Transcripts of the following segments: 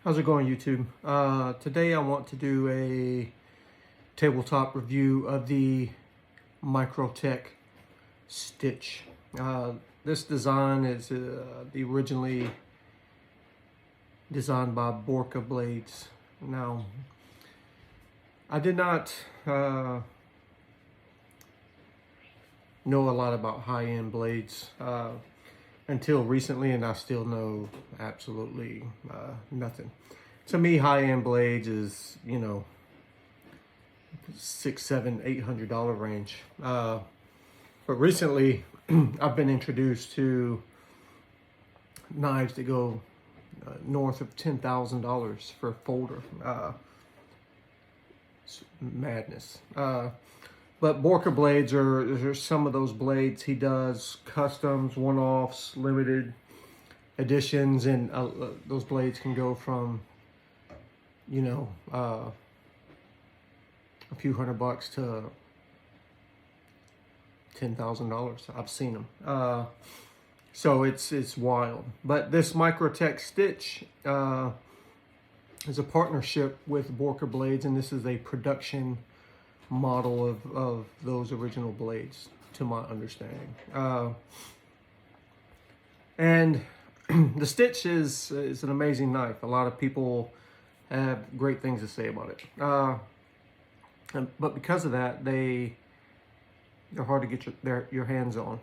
How's it going, YouTube? Today I want to do a tabletop review of the Microtech Stitch. This design is the originally designed by Borka Blades. Now, I did not know a lot about high-end blades until recently, and I still know absolutely nothing. To me, high-end blades is, you know, $600, $700, $800 range. But recently, I've been introduced to knives that go north of $10,000 for a folder. Madness. But Borka blades are some of those blades. He does customs, one-offs, limited editions, and those blades can go from, you know, a few $100 to $10,000. I've seen them. So it's wild. But this Microtech Stitch is a partnership with Borka Blades, and this is a production model of those original blades, to my understanding. And the Stitch is an amazing knife. A lot of people have great things to say about it. But because of that, they're hard to get your hands on.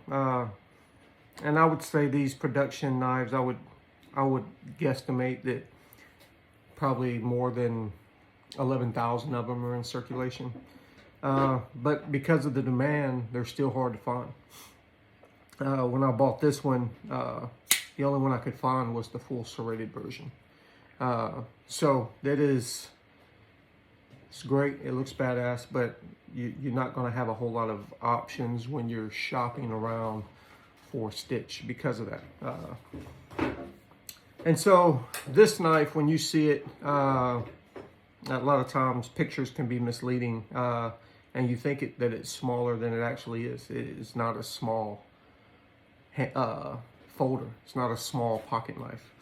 And I would say these production knives, I would guesstimate that probably more than 11,000 of them are in circulation. But because of the demand, they're still hard to find. When I bought this one, the only one I could find was the full serrated version. So it's great. It looks badass, but you're not going to have a whole lot of options when you're shopping around for Stitch because of that. And so this knife, when you see it, a lot of times pictures can be misleading, and you think that it's smaller than it actually is. It is not a small folder. It's not a small pocket knife.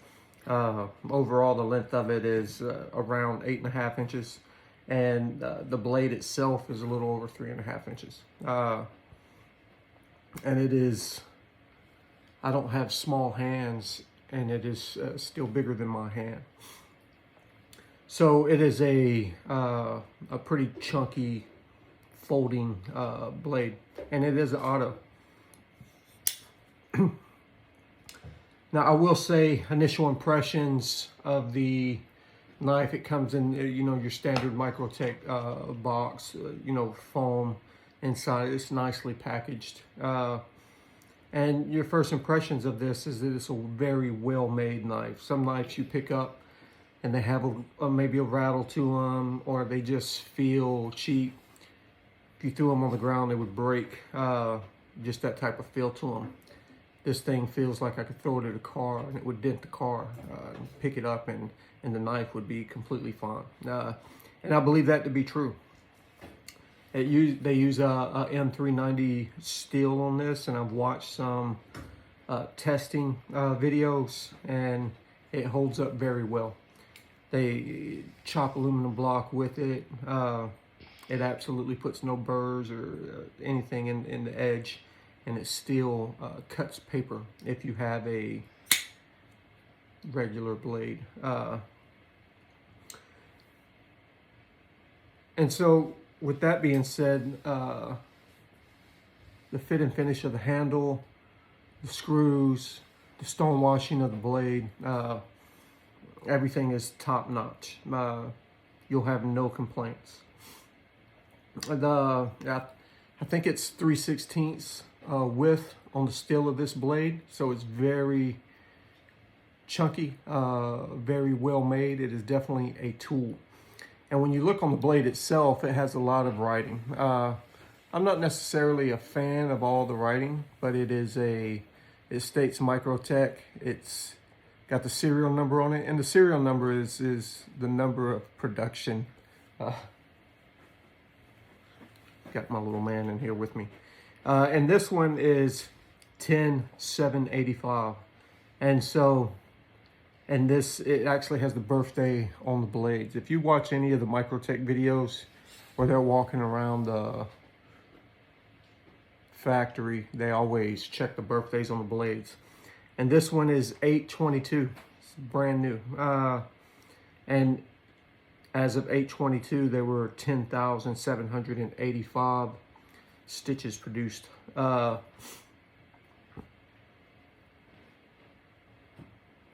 Overall, the length of it is around 8.5 inches, and the blade itself is a little over 3.5 inches. And it is, I don't have small hands, and it is still bigger than my hand. So it is a pretty chunky folding blade, and it is an auto. Now, I will say, initial impressions of the knife, it comes in, you know, your standard Microtech box, you know, foam inside. It's nicely packaged. And your first impressions of this is that it's a very well-made knife. Some knives you pick up and they have maybe a rattle to them, or they just feel cheap. If you threw them on the ground, they would break. Just that type of feel to them. This thing feels like I could throw it at a car and it would dent the car, pick it up, and the knife would be completely fine. And I believe that to be true. They use a M390 steel on this, and I've watched some testing videos, and it holds up very well. They chop aluminum block with it. It absolutely puts no burrs or anything in the edge, and it still cuts paper if you have a regular blade. And so, with that being said, the fit and finish of the handle, the screws, the stone washing of the blade, everything is top notch. You'll have no complaints. I think it's 3/16 width on the steel of this blade, so it's very chunky, very well made. It is definitely a tool. And when you look on the blade itself, it has a lot of writing. I'm not necessarily a fan of all the writing, but it states Microtech. It's got the serial number on it, and the serial number is the number of production. Got my little man in here with me. And this one is 10785. And so And it actually has the birthday on the blades. If you watch any of the Microtech videos where they're walking around the factory, they always check the birthdays on the blades. And this one is 8/22. It's brand new. And as of 8/22, there were 10,785 stitches produced.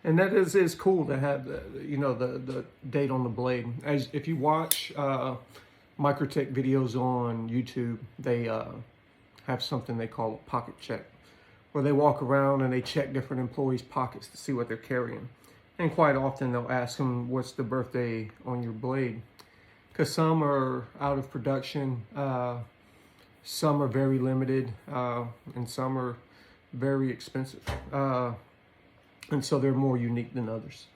And that is cool to have the date on the blade. As if you watch Microtech videos on YouTube, they have something they call a pocket check, where they walk around and they check different employees' pockets to see what they're carrying. And quite often they'll ask them, what's the birthday on your blade? Because some are out of production, some are very limited, and some are very expensive. And so they're more unique than others.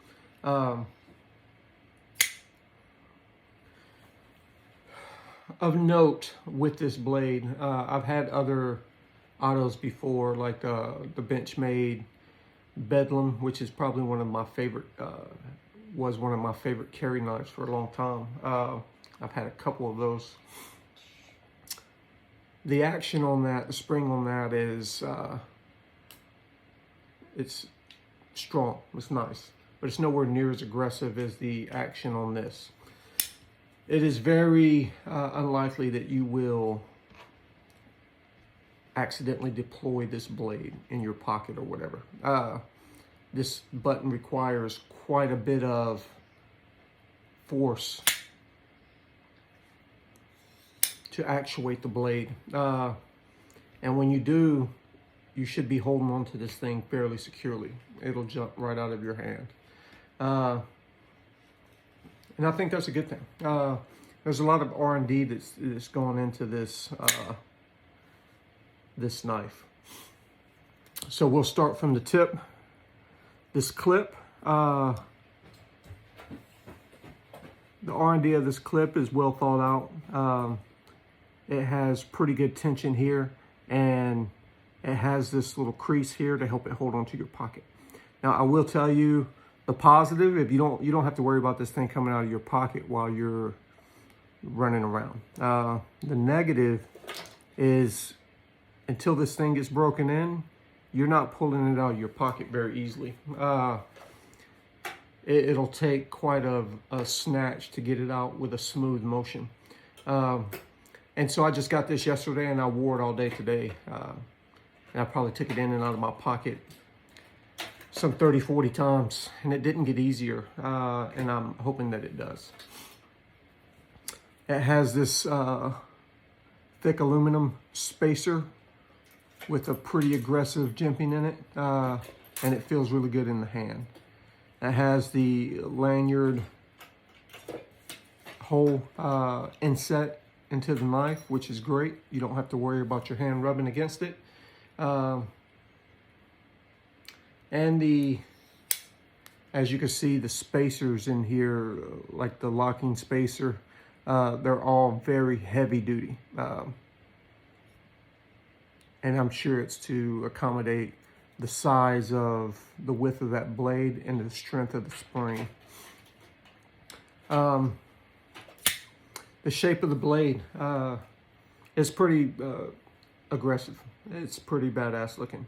Of note with this blade, I've had other autos before, like the Benchmade Bedlam, which is probably one of my favorite, was one of my favorite carry knives for a long time. I've had a couple of those. The action on that, the spring on that is, it's strong, it's nice, but it's nowhere near as aggressive as the action on this. It is very unlikely that you will accidentally deploy this blade in your pocket or whatever. This button requires quite a bit of force to actuate the blade. And when you do, you should be holding on to this thing fairly securely. It'll jump right out of your hand. And I think that's a good thing. There's a lot of R&D that's gone into this this knife. So we'll start from the tip. This clip, the R&D of this clip is well thought out. It has pretty good tension here, and it has this little crease here to help it hold onto your pocket. Now, I will tell you the positive: if you don't have to worry about this thing coming out of your pocket while you're running around. The negative is, until this thing gets broken in, you're not pulling it out of your pocket very easily. It'll take quite a snatch to get it out with a smooth motion. And so I just got this yesterday, and I wore it all day today. And I probably took it in and out of my pocket some 30, 40 times, and it didn't get easier, and I'm hoping that it does. It has this thick aluminum spacer with a pretty aggressive jimping in it, and it feels really good in the hand. It has the lanyard hole inset into the knife, which is great. You don't have to worry about your hand rubbing against it. And as you can see, the spacers in here, like the locking spacer, they're all very heavy duty. And I'm sure it's to accommodate the size of the width of that blade and the strength of the spring. The shape of the blade is pretty aggressive. It's pretty badass looking.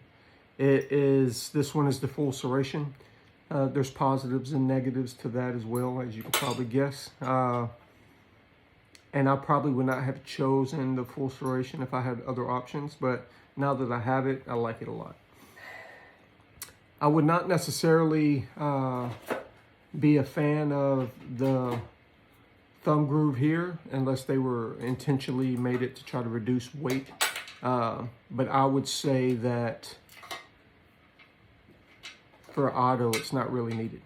This one is the full serration. There's positives and negatives to that as well, as you can probably guess. And I probably would not have chosen the full serration if I had other options, but now that I have it, I like it a lot. I would not necessarily be a fan of the thumb groove here unless they were intentionally made it to try to reduce weight. But I would say that for auto, it's not really needed.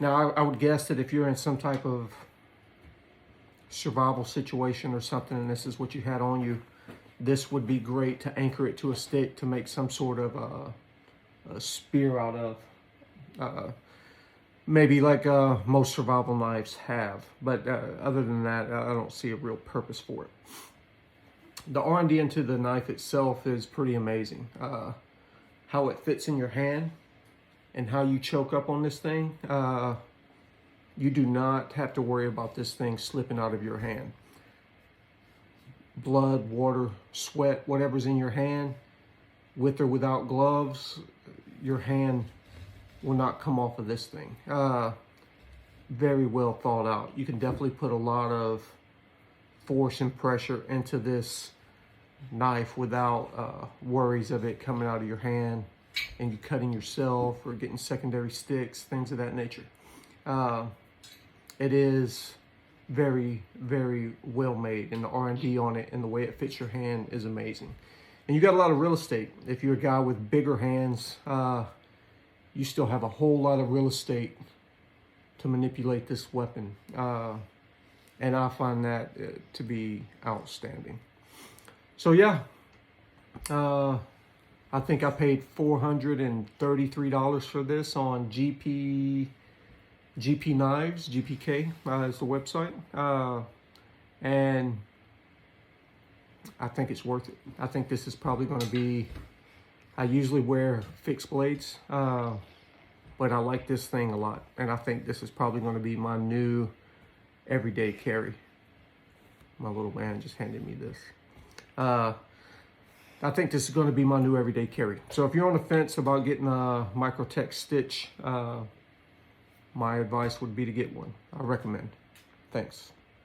Now, I would guess that if you're in some type of survival situation or something, and this is what you had on you, this would be great to anchor it to a stick to make some sort of a spear out of. Maybe like most survival knives have, but other than that, I don't see a real purpose for it. The R&D into the knife itself is pretty amazing. How it fits in your hand and how you choke up on this thing, you do not have to worry about this thing slipping out of your hand. Blood, water, sweat, whatever's in your hand, with or without gloves, your hand will not come off of this thing. Very well thought out. You can definitely put a lot of force and pressure into this knife without worries of it coming out of your hand and you cutting yourself or getting secondary sticks, things of that nature. It is very, very well made, and the R&D on it and the way it fits your hand is amazing. And you got a lot of real estate. If you're a guy with bigger hands, you still have a whole lot of real estate to manipulate this weapon. And I find that to be outstanding. So yeah, I think I paid $433 for this on GP Knives, GPK is the website. And I think it's worth it. I think this is probably going to be, I usually wear fixed blades, but I like this thing a lot. And I think this is probably going to be my new everyday carry. My little man just handed me this. I think this is going to be my new everyday carry. So if you're on the fence about getting a Microtech Stitch, my advice would be to get one. I recommend. Thanks.